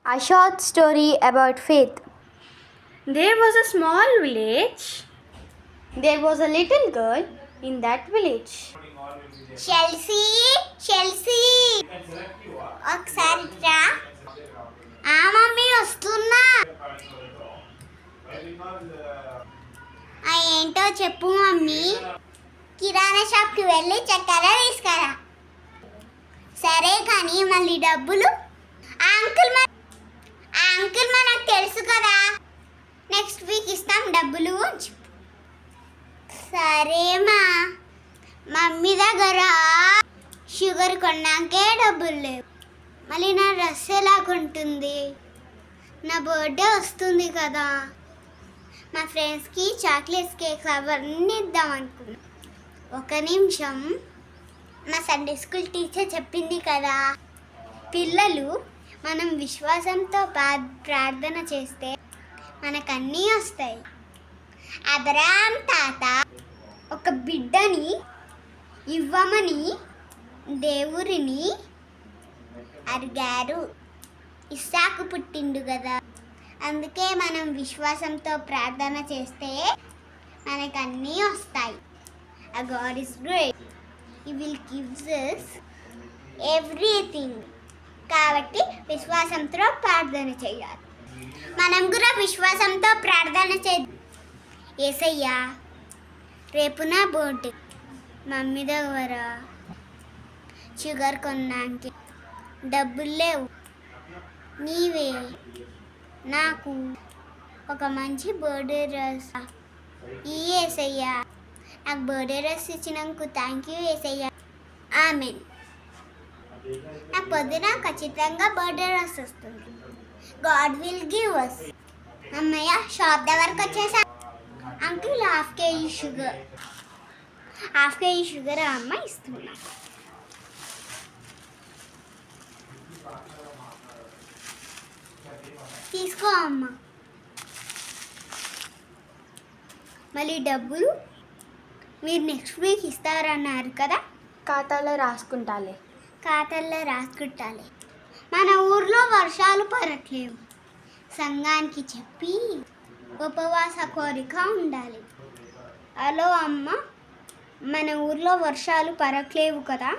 A short story about faith. There was a small village. There was a little girl in that village. షెల్సీ ఒకసారి రా. Mummy వస్తున్నా. ఏంటో చెప్పు mummy. కిరాణా షాప్కి వెళ్ళి చక్కెర తీసుకురా. సరే కానీ మళ్ళీ డబ్బులు? అంకుల్ మనకు తెలుసు కదా, నెక్స్ట్ వీక్ ఇస్తాం డబ్బులు. సరేమా. మమ్మీ దగ్గర షుగర్ కొన్నాకే డబ్బులు లేవు. మళ్ళీ నా డ్రెస్ ఎలా కొంటుంది? నా బర్త్డే వస్తుంది కదా, మా ఫ్రెండ్స్కి చాక్లెట్స్, కేక్స్ అవన్నీ ఇద్దాం అనుకున్నా. ఒక నిమిషం. మా సండే స్కూల్ టీచర్ చెప్పింది కదా, పిల్లలు మనం విశ్వాసంతో ప్రార్థన చేస్తే మనకు అన్నీ వస్తాయి. అబ్రహాం తాత ఒక బిడ్డని ఇవ్వమని దేవుడిని అడిగారు. ఇస్సాకు పుట్టిండు కదా, అందుకే మనం విశ్వాసంతో ప్రార్థన చేస్తే మనకు అన్నీ వస్తాయి. God is great. He will give us everything. కాబట్టి విశ్వాసంతో ప్రార్థన చేయాలి. మనం కూడా విశ్వాసంతో ప్రార్థన చేద్దాం. యేసయ్యా, రేపు నా బర్త్డే. మమ్మీ దగ్గర షుగర్ కొన్నానికి డబ్బులు లేవు. నీవే నాకు ఒక మంచి బర్త్డే డ్రెస్ యేసయ్యా. నాకు బర్త్డే డ్రెస్ ఇచ్చినందుకు థ్యాంక్ యూ యేసయ్యా. ఆమేన్. నాకు పొద్దున ఖచ్చితంగా బర్త్డే డ్రెస్ వస్తుంది. God will give us. అమ్మయ్య, షాప్ దగ్గరకు వచ్చేసా. అంకుల్ హాఫ్ కేజీ షుగర్ అమ్మ ఇస్తున్నా. తీసుకో అమ్మ. మళ్ళీ డబ్బులు మీరు నెక్స్ట్ వీక్ ఇస్తారన్నారు కదా, ఖాతాలో రాసుకుంటాలే. మన ఊర్లో వర్షాలు పడట్లేవు. సంఘానికి చెప్పి ఉపవాస కోరిక ఉండాలి. హలో అమ్మ, మన ఊర్లో వర్షాలు పడట్లేవు కదా,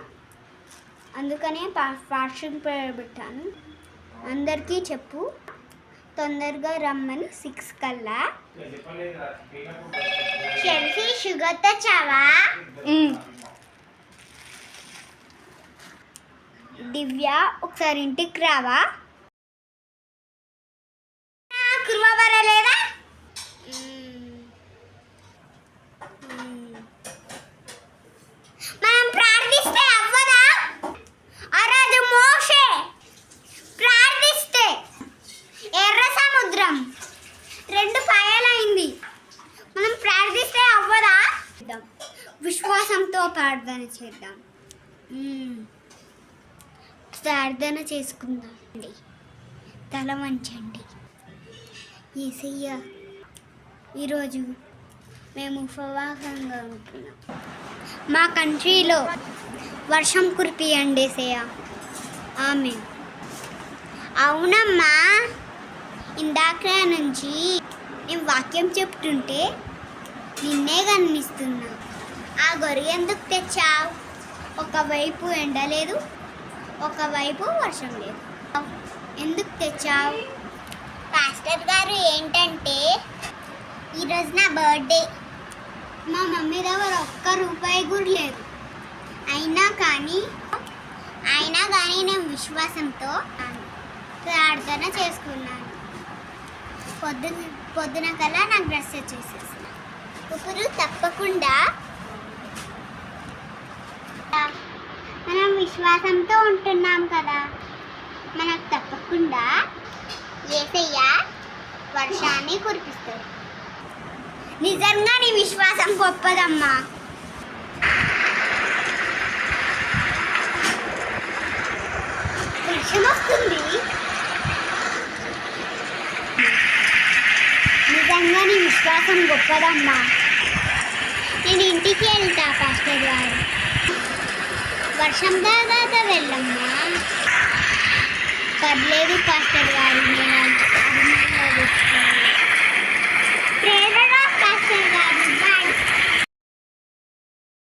అందుకనే ఫాస్టింగ్ ప్రేయర్ పెట్టాను. అందరికీ చెప్పు తొందరగా రమ్మని 6 కల్లా. షెల్సీ, షుగర్ తెచ్చావా? దివ్య, ఒకసారి ఇంటికి రావా? కుర్మా బరలేదా? మనం ప్రార్థిస్తే అవ్వదా? ఆ రోజు మోషే ప్రార్థిస్తే ఎర్ర సముద్రం 2 పాయలైంది. మనం ప్రార్థిస్తే అవ్వదా? విశ్వాసంతో ప్రార్థన చేద్దాం. ప్రార్థన చేసుకుందాం. తల వంచండి. యేసయ్య, ఈరోజు మేము ఉపవాసంగా ఉంటున్నాం. మా కంట్రీలో వర్షం కురిపియండి యేసయ్య. ఆమేన్. అవునమ్మా, ఇందాక నుంచి నేను వాక్యం చెప్తుంటే నిన్నే గమనిస్తున్నా. ఆ గొర్రె ఎందుకు తెచ్చావు? ఒకవైపు ఎండ లేదు, ఒకవైపు వర్షం లేదు. ఎందుకు తెచ్చావు? పాస్టర్ గారు, ఏంటంటే ఈరోజు నా బర్త్డే. మా మమ్మీ దగ్గర ₹1 కూడా లేదు. అయినా కానీ నేను విశ్వాసంతో ప్రార్థన చేసుకున్నాను. పొద్దున కల్లా నాకు డ్రెస్ వచ్చేసేసిన. ఇప్పుడు తప్పకుండా మనం విశ్వాసంతో ఉంటున్నాం కదా, మనకు తప్పకుండా యేసయ్య వర్షాన్ని కురిపిస్తాడు. నిజంగా నీ విశ్వాసం గొప్పదమ్మా. వర్షం వస్తుంది. నిజంగా నీ విశ్వాసం గొప్పదమ్మా. నేను ఇంటికి వెళ్తా పాస్టర్ గారు. వర్షం దాకా వెళ్ళమ్మా. పర్లేదు పాస్టర్ గారు.